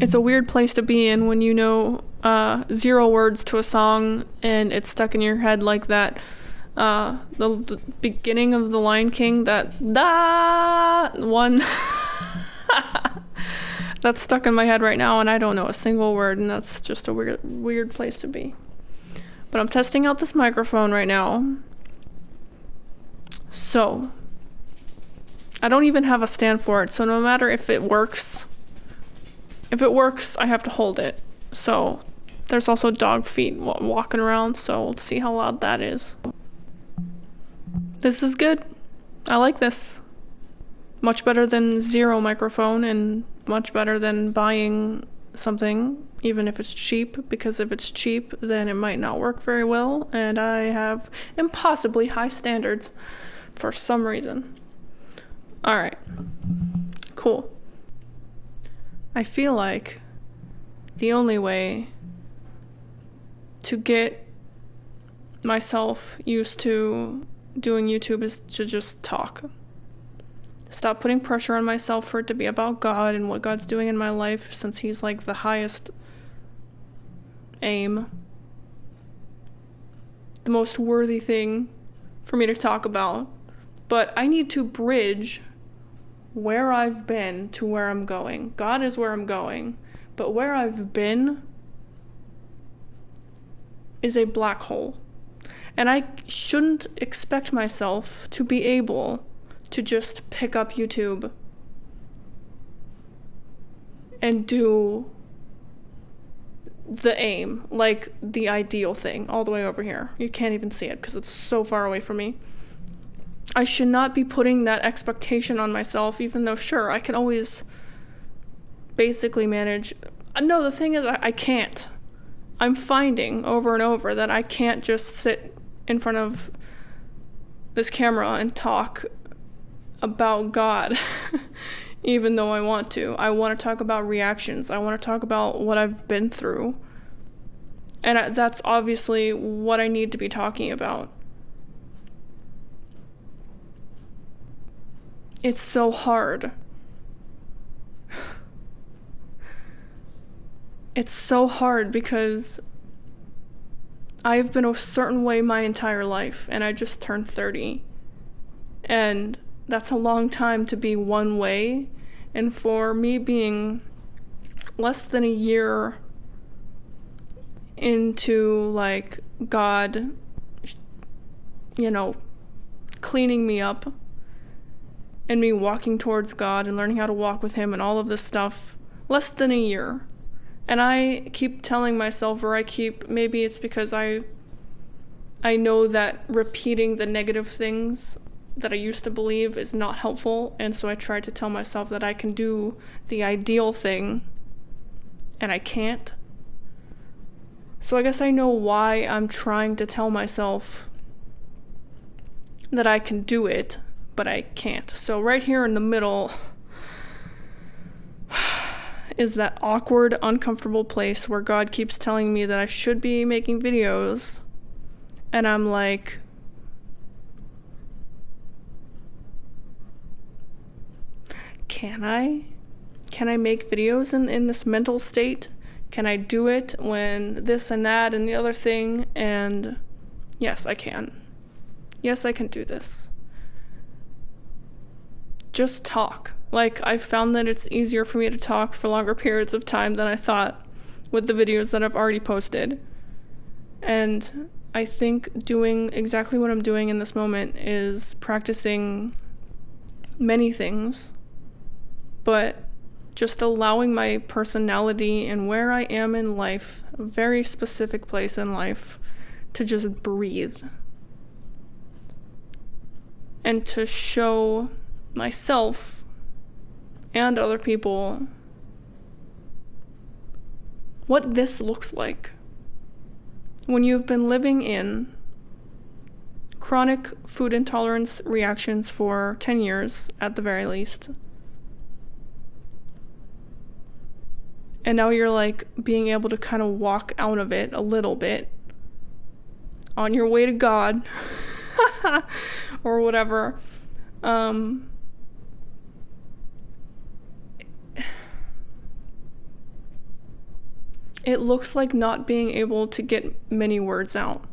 It's a weird place to be in when you know 0 words to a song and it's stuck in your head like that. The beginning of The Lion King, that da one that's stuck in my head right now, and I don't know a single word, and that's just a weird place to be. But I'm testing out this microphone right now. So I don't even have a stand for it, so no matter if it works, I have to hold it. So there's also dog feet walking around, so let's see how loud that is. This is good. I like this. Much better than 0 microphone, and much better than buying something, even if it's cheap, because if it's cheap, then it might not work very well, and I have impossibly high standards for some reason. Alright. Cool. I feel like the only way to get myself used to doing YouTube is to just talk. Stop putting pressure on myself for it to be about God and what God's doing in my life, since He's like the highest aim, the most worthy thing for me to talk about. But I need to bridge where I've been to where I'm going. God is where I'm going, but where I've been is a black hole. And I shouldn't expect myself to be able to just pick up YouTube and do the aim, like the ideal thing, all the way over here. You can't even see it because it's so far away from me. I should not be putting that expectation on myself, even though, sure, I can always basically manage. No, the thing is, I can't. I'm finding over and over that I can't just sit in front of this camera and talk about God, even though I want to. I want to talk about reactions. I want to talk about what I've been through. And that's obviously what I need to be talking about. It's so hard. It's so hard because I've been a certain way my entire life, and I just turned 30. And that's a long time to be one way. And for me being less than a year into, like, God, cleaning me up, and me walking towards God and learning how to walk with Him and all of this stuff, less than a year. And I keep telling myself, maybe it's because I know that repeating the negative things that I used to believe is not helpful, and so I try to tell myself that I can do the ideal thing, and I can't. So I guess I know why I'm trying to tell myself that I can do it, but I can't. So right here in the middle is that awkward, uncomfortable place where God keeps telling me that I should be making videos, and I'm like, can I make videos in this mental state? Can I do it when this and that and the other thing? And yes, I can. Yes, I can do this. Just talk. Like, I found that it's easier for me to talk for longer periods of time than I thought with the videos that I've already posted. And I think doing exactly what I'm doing in this moment is practicing many things, but just allowing my personality and where I am in life, a very specific place in life, to just breathe. And to show myself and other people what this looks like when you've been living in chronic food intolerance reactions for 10 years at the very least. And now you're like being able to kind of walk out of it a little bit on your way to God or whatever. It looks like not being able to get many words out.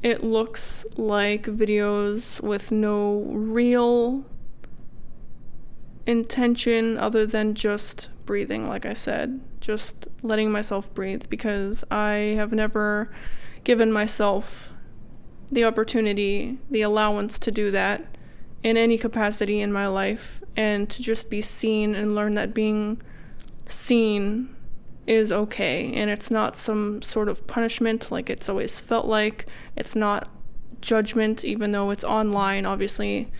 It looks like videos with no real intention other than just breathing, like I said. Just letting myself breathe, because I have never given myself the opportunity, the allowance to do that in any capacity in my life, and to just be seen and learn that being seen is okay, and it's not some sort of punishment like it's always felt like. It's not judgment, even though it's online. Obviously,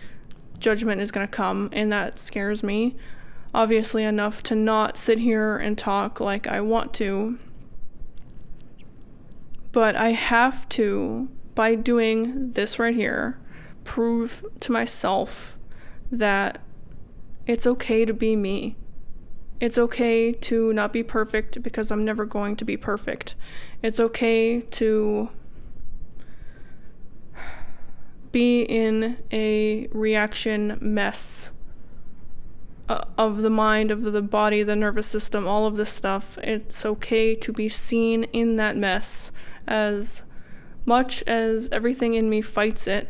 judgment is gonna come, and that scares me, obviously, enough to not sit here and talk like I want to. But I have to, by doing this right here, prove to myself that it's okay to be me. It's okay to not be perfect, because I'm never going to be perfect. It's okay to be in a reaction mess of the mind, of the body, the nervous system, all of this stuff. It's okay to be seen in that mess, as much as everything in me fights it.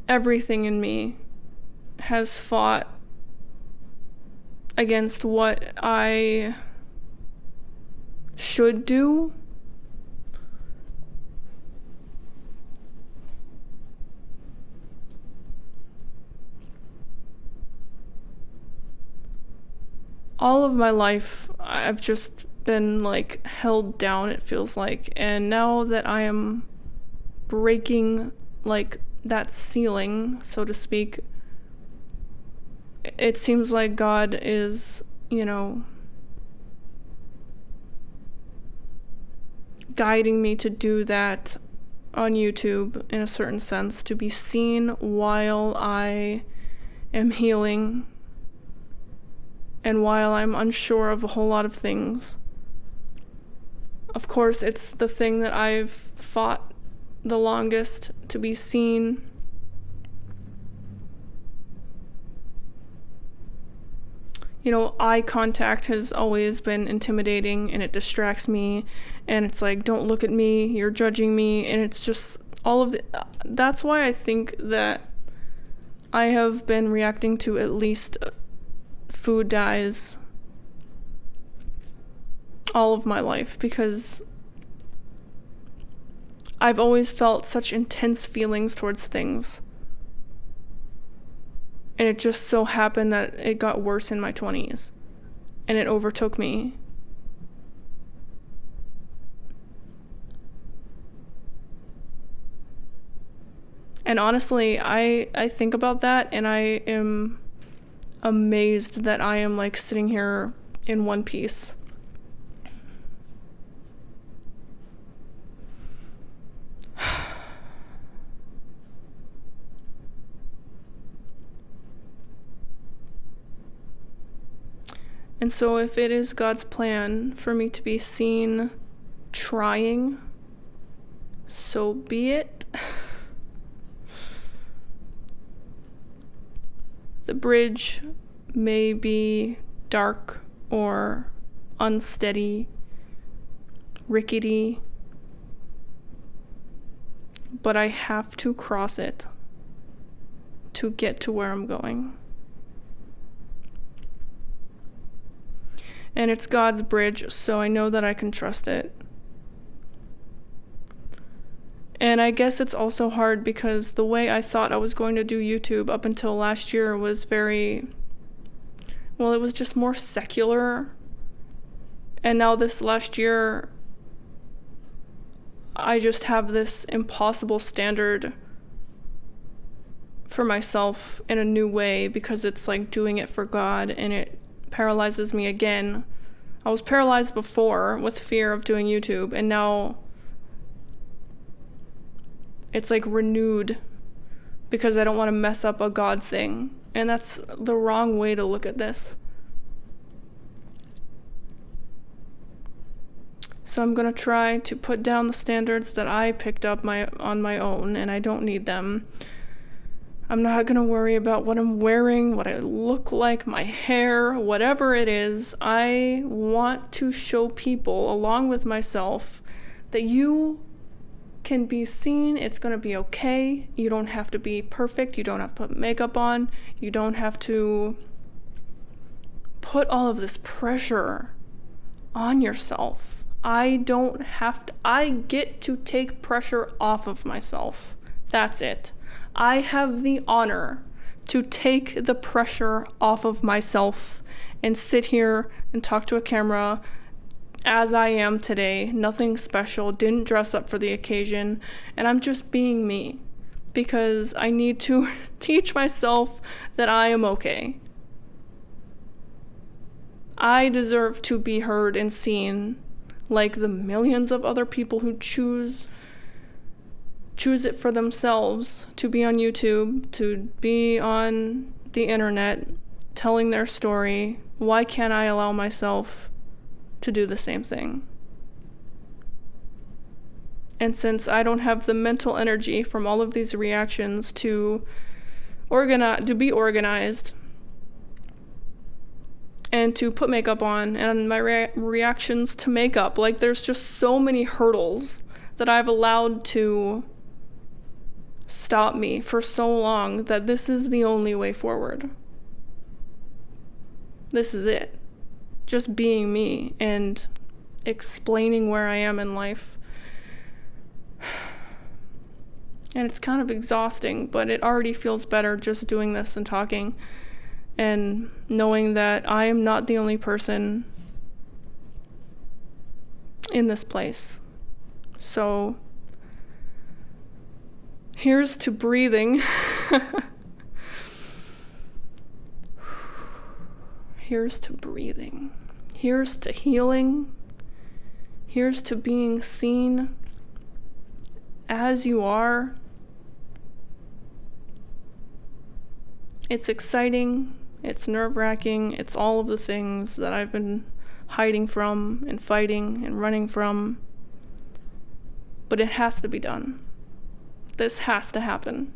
Everything in me has fought against what I should do. All of my life, I've just been like held down, it feels like. And now that I am breaking like that ceiling, so to speak, it seems like God is, guiding me to do that on YouTube in a certain sense, to be seen while I am healing and while I'm unsure of a whole lot of things. Of course, it's the thing that I've fought the longest, to be seen. Eye contact has always been intimidating, and it distracts me, and it's like, don't look at me, you're judging me, and it's just all of that's why I think that I have been reacting to at least food dyes all of my life, because I've always felt such intense feelings towards things. And it just so happened that it got worse in my 20s. And it overtook me. And honestly, I think about that, and I am amazed that I am like sitting here in one piece. And so if it is God's plan for me to be seen trying, so be it. The bridge may be dark or unsteady, rickety, but I have to cross it to get to where I'm going. And it's God's bridge, so I know that I can trust it. And I guess it's also hard because the way I thought I was going to do YouTube up until last year was it was just more secular. And now this last year, I just have this impossible standard for myself in a new way, because it's like doing it for God, and it paralyzes me again. I was paralyzed before with fear of doing YouTube, and now it's like renewed because I don't want to mess up a God thing. And that's the wrong way to look at this. So I'm going to try to put down the standards that I picked up on my own, and I don't need them. I'm not gonna worry about what I'm wearing, what I look like, my hair, whatever it is. I want to show people, along with myself, that you can be seen. It's gonna be okay. You don't have to be perfect. You don't have to put makeup on. You don't have to put all of this pressure on yourself. I get to take pressure off of myself. That's it. I have the honor to take the pressure off of myself and sit here and talk to a camera as I am today. Nothing special, didn't dress up for the occasion, and I'm just being me because I need to teach myself that I am okay. I deserve to be heard and seen like the millions of other people who choose it for themselves to be on YouTube, to be on the internet, telling their story. Why can't I allow myself to do the same thing? And since I don't have the mental energy from all of these reactions to be organized and to put makeup on, and my reactions to makeup, like there's just so many hurdles that I've allowed to stop me for so long that this is the only way forward. This is it. Just being me and explaining where I am in life. And it's kind of exhausting, but it already feels better just doing this and talking and knowing that I am not the only person in this place. So here's to breathing. Here's to breathing. Here's to healing. Here's to being seen as you are. It's exciting. It's nerve-wracking. It's all of the things that I've been hiding from and fighting and running from. But it has to be done. This has to happen.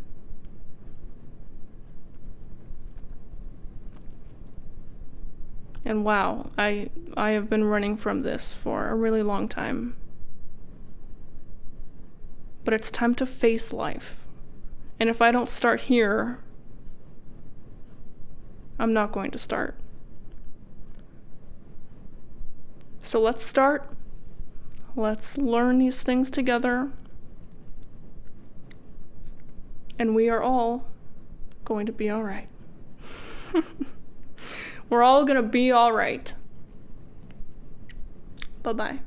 And wow, I have been running from this for a really long time. But it's time to face life. And if I don't start here, I'm not going to start. So let's start. Let's learn these things together. And we are all going to be all right. We're all going to be all right. Bye-bye.